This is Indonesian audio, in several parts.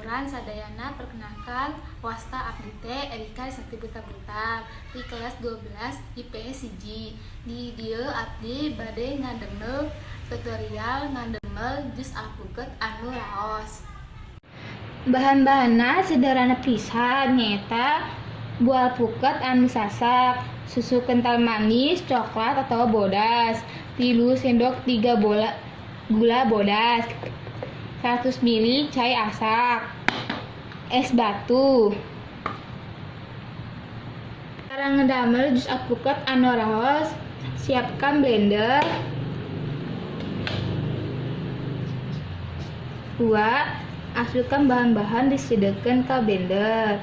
Urang sadayana perkenalkan wasta abdi teh Erika Sakti Buta di kelas 12 IPS 1. Di dieu abdi bade ngademel tutorial ngademel jus alpukat anu raos. Bahan-bahanna sederhana pisan nyaeta buah alpukat anu sasak, susu kental manis, coklat atau bodas, 3 sendok 3 gula bodas, 100 ml cai asak, es batu. Cara ngedamel jus alpukat anu raos, siapkan blender. 2. Masukkan bahan-bahan disediakan ke blender.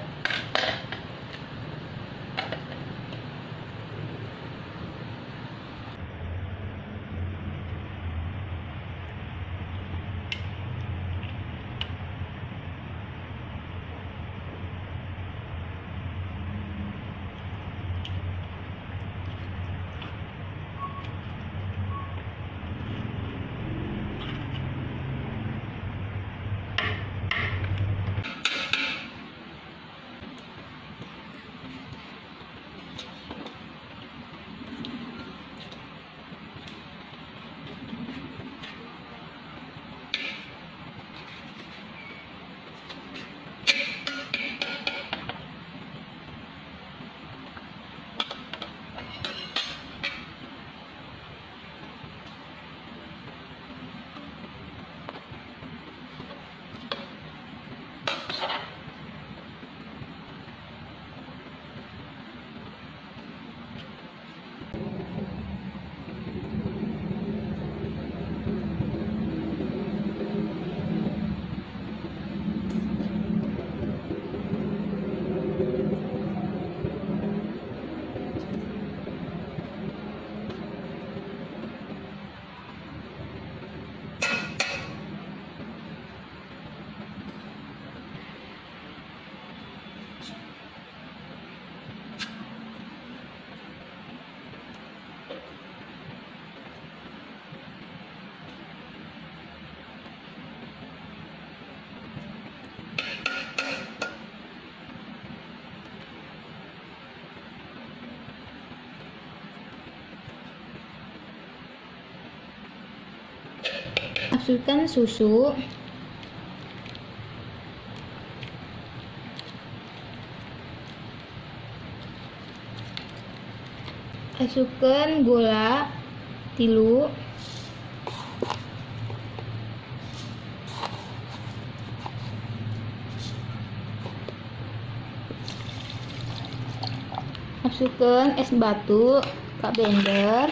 Masukkan susu. Masukkan gula 3. Masukkan es batu ke blender.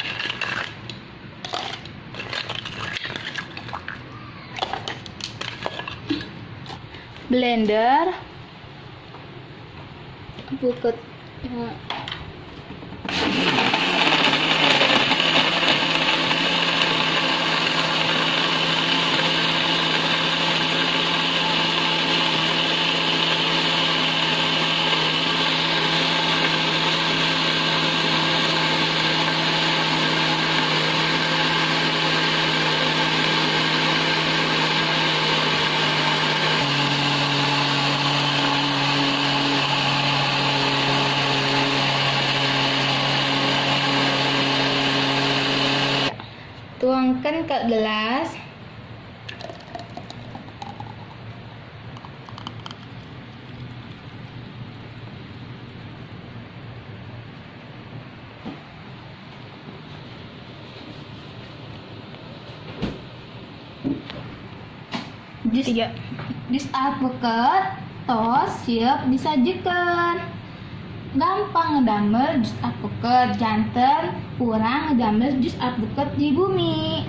Blender alpukat tuangkan ke gelas. Jus alpukat tos siap disajikan. Gampang ngedamel jus alpukat, janten urang ngedamel jus alpukat di bumi.